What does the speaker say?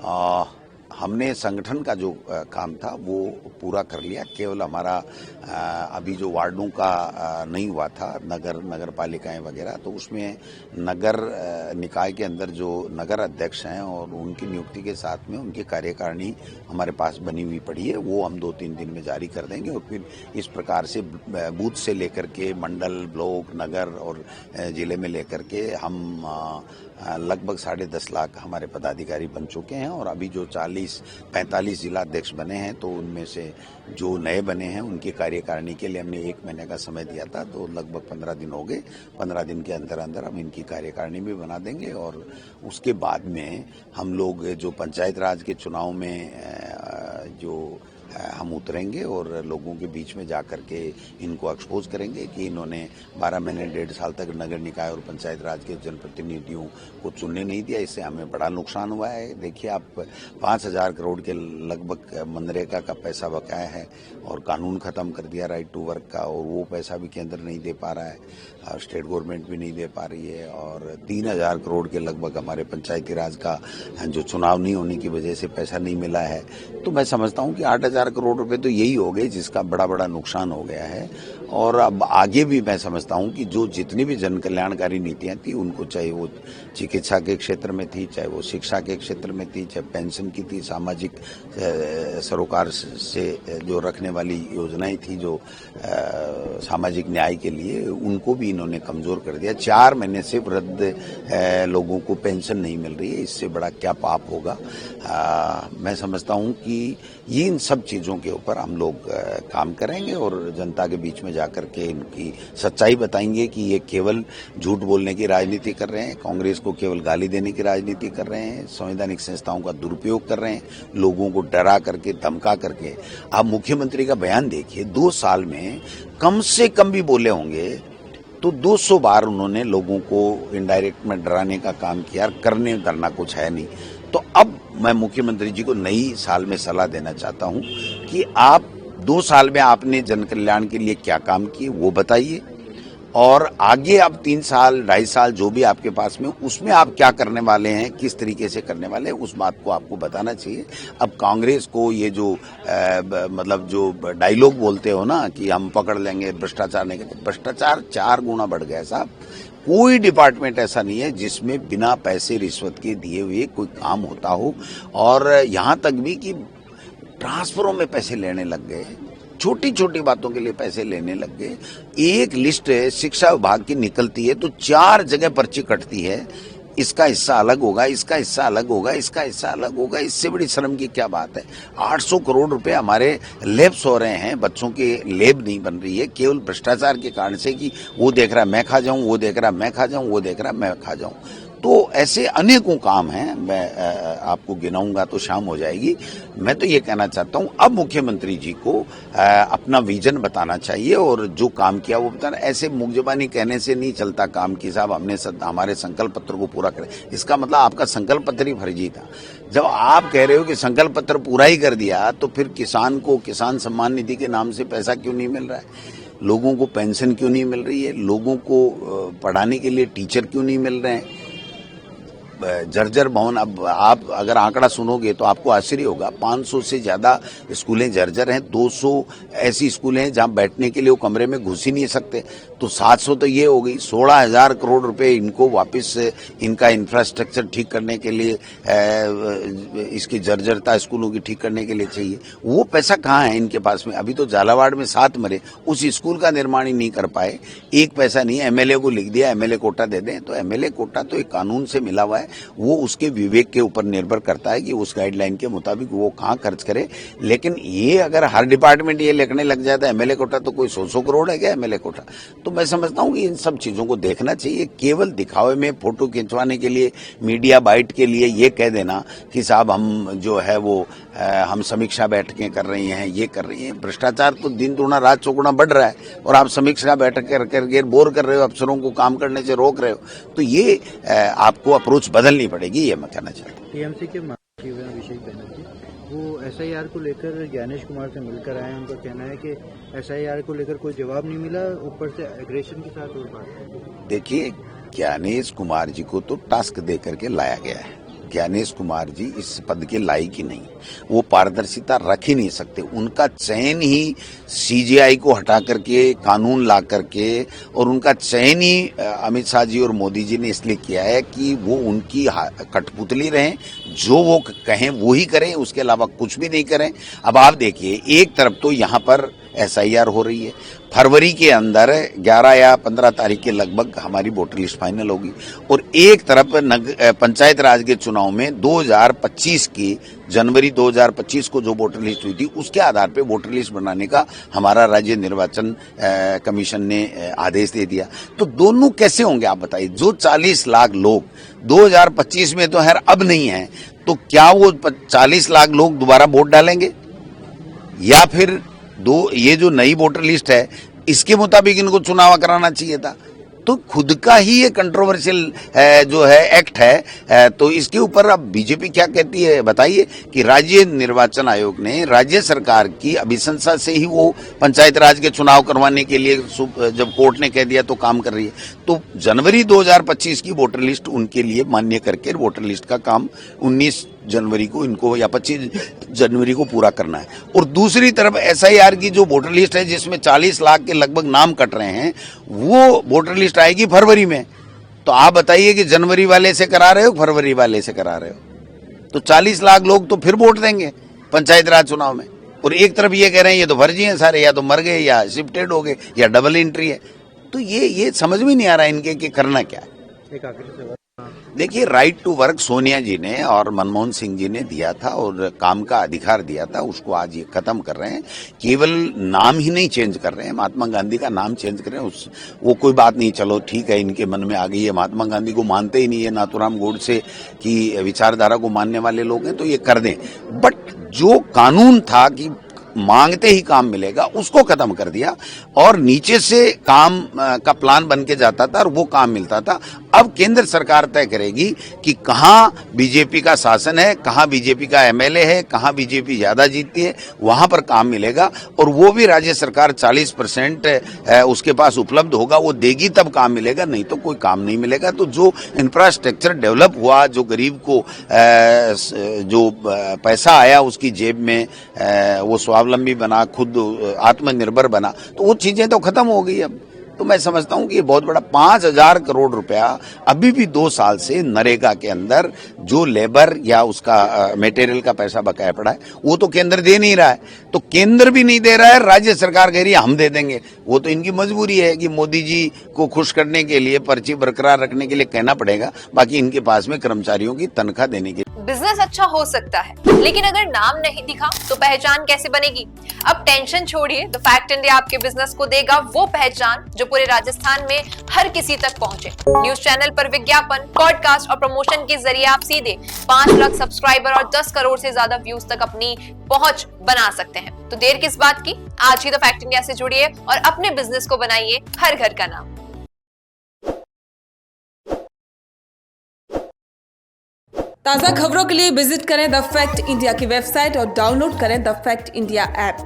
आ, हमने संगठन का जो काम था वो पूरा कर लिया। केवल हमारा अभी जो वार्डों का नहीं हुआ था, नगर पालिकाएं वगैरह, तो उसमें नगर निकाय के अंदर जो नगर अध्यक्ष हैं और उनकी नियुक्ति के साथ में उनकी कार्यकारिणी हमारे पास बनी हुई पड़ी है। वो हम 2-3 दिन में जारी कर देंगे और फिर इस प्रकार से बूथ से लेकर के मंडल, ब्लॉक, नगर और जिले में लेकर के हम लगभग 10.5 लाख हमारे पदाधिकारी बन चुके हैं। और अभी जो 45 जिला अध्यक्ष बने हैं, तो उनमें से जो नए बने हैं उनकी कार्यकारिणी के लिए हमने 1 महीने का समय दिया था, तो लगभग 15 दिन हो गए। 15 दिन के अंदर अंदर हम इनकी कार्यकारिणी भी बना देंगे और उसके बाद में हम लोग जो पंचायत राज के चुनाव में जो हम उतरेंगे और लोगों के बीच में जाकर के इनको एक्सपोज करेंगे कि इन्होंने 12 महीने 1.5 साल तक नगर निकाय और पंचायत राज के जनप्रतिनिधियों को चुनने नहीं दिया। इससे हमें बड़ा नुकसान हुआ है। देखिए, आप 5,000 करोड़ के लगभग मनरेगा का पैसा बकाया है और कानून खत्म कर दिया राइट टू वर्क का, और वो पैसा भी केंद्र नहीं दे पा रहा है, स्टेट गवर्नमेंट भी नहीं दे पा रही है। और 3,000 करोड़ के लगभग हमारे पंचायती राज का जो चुनाव नहीं होने की वजह से पैसा नहीं मिला है। तो मैं समझता हूँ कि 8,000 करोड़ रुपए तो यही हो गए जिसका बड़ा नुकसान हो गया है। और अब आगे भी मैं समझता हूँ कि जो जितनी भी जन कल्याणकारी नीतियां थी उनको, चाहे वो चिकित्सा के क्षेत्र में थी, चाहे वो शिक्षा के क्षेत्र में थी, चाहे पेंशन की थी, सामाजिक सरोकार से जो रखने वाली योजनाएं थी, जो सामाजिक न्याय के लिए, उनको भी इन्होंने कमजोर कर दिया। 4 महीने से वृद्ध लोगों को पेंशन नहीं मिल रही है। इससे बड़ा क्या पाप होगा। मैं समझता हूँ कि इन सब चीजों के ऊपर हम लोग काम करेंगे और जनता के बीच में जाकर के इनकी सच्चाई बताएंगे कि ये केवल झूठ बोलने की राजनीति कर रहे हैं, कांग्रेस को केवल गाली देने की राजनीति कर रहे हैं, संवैधानिक संस्थाओं का दुरुपयोग कर रहे हैं, लोगों को डरा करके, धमका करके। आप मुख्यमंत्री का बयान देखिए, 2 साल में कम से कम भी बोले होंगे तो 200 बार उन्होंने लोगों को इनडायरेक्ट में डराने का काम किया। करने धरना कुछ है नहीं। तो अब मैं मुख्यमंत्री जी को नई साल में सलाह देना चाहता हूं कि आप 2 साल में आपने जन कल्याण के लिए क्या काम किए वो बताइए, और आगे अब 3 साल 2.5 साल जो भी आपके पास में, उसमें आप क्या करने वाले हैं, किस तरीके से करने वाले हैं, उस बात को आपको बताना चाहिए। अब कांग्रेस को ये जो मतलब जो डायलॉग बोलते हो ना कि हम पकड़ लेंगे भ्रष्टाचार नहीं करते, भ्रष्टाचार 4 गुना बढ़ गया साहब। कोई डिपार्टमेंट ऐसा नहीं है जिसमें बिना पैसे रिश्वत के दिए हुए कोई काम होता हो। और यहां तक भी कि ट्रांसफरों में पैसे लेने लग गए, छोटी छोटी बातों के लिए पैसे लेने लग गए। एक लिस्ट शिक्षा विभाग की निकलती है तो 4 जगह पर्ची कटती है, इसका हिस्सा अलग होगा, इसका हिस्सा अलग होगा, इसका हिस्सा अलग होगा। इससे बड़ी शर्म की क्या बात है। 800 करोड़ रुपए हमारे लैब्स हो रहे हैं, बच्चों की लैब नहीं बन रही है, केवल भ्रष्टाचार के कारण से कि वो देख रहा है मैं खा जाऊं, वो देख रहा है मैं खा जाऊं, वो देख रहा है मैं खा जाऊं। तो ऐसे अनेकों काम हैं, मैं आपको गिनाऊंगा तो शाम हो जाएगी। मैं तो ये कहना चाहता हूं, अब मुख्यमंत्री जी को अपना विजन बताना चाहिए और जो काम किया वो बताना। ऐसे मुखजबानी कहने से नहीं चलता काम कि साहब हमने हमारे संकल्प पत्र को पूरा करें। इसका मतलब आपका संकल्प पत्र ही फर्जी था। जब आप कह रहे हो कि संकल्प पत्र पूरा ही कर दिया, तो फिर किसान को किसान सम्मान निधि के नाम से पैसा क्यों नहीं मिल रहा है, लोगों को पेंशन क्यों नहीं मिल रही है, लोगों को पढ़ाने के लिए टीचर क्यों नहीं मिल रहे हैं। जर्जर भवन, अब आप अगर आंकड़ा सुनोगे तो आपको आश्चर्य होगा, 500 से ज्यादा स्कूलें जर्जर हैं, 200 ऐसी स्कूलें हैं जहां बैठने के लिए वो कमरे में घुस ही नहीं सकते। तो 700 तो ये हो गई। 16,000 करोड़ रुपए इनको वापस इनका इंफ्रास्ट्रक्चर ठीक करने के लिए, इसकी जर्जरता स्कूलों की ठीक करने के लिए चाहिए। वो पैसा कहाँ है इनके पास में। अभी तो झालावाड़ में 7 मरे, उस स्कूल का निर्माण ही नहीं कर पाए। एक पैसा नहीं, एमएलए को लिख दिया एमएलए कोटा दे दें। तो एमएलए कोटा तो एक कानून से मिला हुआ है, वो उसके विवेक के ऊपर निर्भर करता है कि उस गाइडलाइन के मुताबिक वो कहां खर्च करे। लेकिन ये अगर हर डिपार्टमेंट ये लिखने लग जाए तो एमएलए कोटा तो कोई 100 करोड़ है क्या एमएलए कोटा। तो मैं समझता हूं कि इन सब चीजों को देखना चाहिए। केवल दिखावे में, फोटो खिंचवाने के लिए, मीडिया बाइट के लिए ये कह देना कि साहब हम जो है वो हम समीक्षा बैठकें कर रही हैं, ये कर रही हैं। भ्रष्टाचार तो दिन दुगना रात चौगुना बढ़ रहा है और आप समीक्षा बैठक करके बोर कर रहे हो, अफसरों को काम करने से रोक रहे हो। तो ये आपको अप्रोच बदलनी पड़ेगी, ये मैं कहना चाहता हूँ। टीएमसी के अभिषेक बनर्जी वो एसआईआर को लेकर ज्ञानेश कुमार से मिलकर आए हैं। उनका कहना है कि एसआईआर को लेकर कोई जवाब नहीं मिला, ऊपर से एग्रेशन के साथ और बात। देखिए, ज्ञानेश कुमार जी को तो टास्क दे करके लाया गया है ज्ञानेश कुमार जी इस पद के लायक ही नहीं। वो पारदर्शिता रख ही नहीं सकते। उनका चयन ही सीजीआई को हटा करके, कानून ला करके, और उनका चयन ही अमित शाह जी और मोदी जी ने इसलिए किया है कि वो उनकी कठपुतली रहें, जो वो कहें वो ही करें, उसके अलावा कुछ भी नहीं करें। अब आप देखिए, एक तरफ तो यहाँ पर एसआईआर हो रही है, फरवरी के अंदर 11 या 15 तारीख के लगभग हमारी वोटर लिस्ट फाइनल होगी, और एक तरफ पंचायत राज के चुनाव में 2025 की जनवरी 2025 को जो वोटर लिस्ट हुई थी उसके आधार पे वोटर लिस्ट बनाने का हमारा राज्य निर्वाचन कमीशन ने आदेश दे दिया। तो दोनों कैसे होंगे आप बताइए? जो 40 लाख लोग 2025 में तो खैर अब नहीं है, तो क्या वो 40 लाख लोग दोबारा वोट डालेंगे, या फिर ये जो नई वोटर लिस्ट है इसके मुताबिक इनको चुनाव कराना चाहिए था? तो खुद का ही ये कंट्रोवर्शियल जो है एक्ट है। तो इसके ऊपर अब बीजेपी क्या कहती है बताइए कि राज्य निर्वाचन आयोग ने राज्य सरकार की अभिशंसा से ही वो पंचायत राज के चुनाव करवाने के लिए जब कोर्ट ने कह दिया तो काम कर रही है। तो जनवरी 2025 की वोटर लिस्ट उनके लिए मान्य करके वोटर लिस्ट का काम 19 जनवरी को इनको या 25 जनवरी को पूरा करना है। और दूसरी तरफ एसआईआर की जो वोटर लिस्ट है जिसमें 40 लाख के लगभग नाम कट रहे हैं, वो वोटर लिस्ट आएगी फरवरी में। तो आप बताइए कि जनवरी वाले से करा रहे हो, फरवरी वाले से करा रहे हो? तो 40 लाख लोग तो फिर वोट देंगे पंचायत राज चुनाव में, और एक तरफ ये कह रहे हैं ये तो फर्जी हैं सारे, या तो मर गए या शिफ्टेड हो गए या डबल एंट्री है। तो ये समझ में नहीं आ रहा इनके कि करना क्या है। एक आखिरी सवाल, देखिए, राइट टू वर्क सोनिया जी ने और मनमोहन सिंह जी ने दिया था और काम का अधिकार दिया था, उसको आज ये खत्म कर रहे हैं। केवल नाम ही नहीं चेंज कर रहे हैं, महात्मा गांधी का नाम चेंज कर रहे हैं। वो कोई बात नहीं, चलो ठीक है, इनके मन में आ गई है। महात्मा गांधी को मानते ही नहीं है, नाथूराम गोडसे की विचारधारा को मानने वाले लोग हैं, तो ये कर दें। बट जो कानून था कि मांगते ही काम मिलेगा, उसको खत्म कर दिया, और नीचे से काम का प्लान बन के जाता था और वो काम मिलता था। अब केंद्र सरकार तय करेगी कि कहां बीजेपी का शासन है, कहां बीजेपी का एमएलए है, कहां बीजेपी ज्यादा जीतती है, वहां पर काम मिलेगा। और वो भी राज्य सरकार 40% उसके पास उपलब्ध होगा, वो देगी तब काम मिलेगा, नहीं तो कोई काम नहीं मिलेगा। तो जो इंफ्रास्ट्रक्चर डेवलप हुआ, जो गरीब को जो पैसा आया उसकी जेब में, वो स्वावलंबी बना, खुद आत्मनिर्भर बना, तो वो चीजें तो खत्म हो गई अब। तो मैं समझता हूं कि ये बहुत बड़ा 5,000 करोड़ रुपया अभी भी 2 साल से नरेगा के अंदर जो लेबर या उसका मटेरियल का पैसा बकाया पड़ा है, वो तो केंद्र दे नहीं रहा है। तो केंद्र भी नहीं दे रहा है, राज्य सरकार कह रही है हम दे देंगे। वो तो इनकी मजबूरी है कि मोदी जी को खुश करने के लिए, पर्ची बरकरार रखने के लिए कहना पड़ेगा, बाकी इनके पास में कर्मचारियों की तनख्वाह देने के। बिजनेस अच्छा हो सकता है, लेकिन अगर नाम नहीं दिखा तो पहचान कैसे बनेगी? अब टेंशन छोड़िए, द फैक्ट इंडिया आपके बिजनेस को देगा वो पहचान जो पूरे राजस्थान में हर किसी तक पहुंचे। न्यूज चैनल पर विज्ञापन, पॉडकास्ट और प्रमोशन के जरिए आप सीधे 5 लाख सब्सक्राइबर और 10 करोड़ से ज्यादा व्यूज तक अपनी पहुंच बना सकते हैं। तो देर किस बात की, आज ही द फैक्ट इंडिया से जुड़िए और अपने बिजनेस को बनाइए हर घर का नाम। ताज़ा खबरों के लिए विजिट करें द फैक्ट इंडिया की वेबसाइट और डाउनलोड करें द फैक्ट इंडिया ऐप।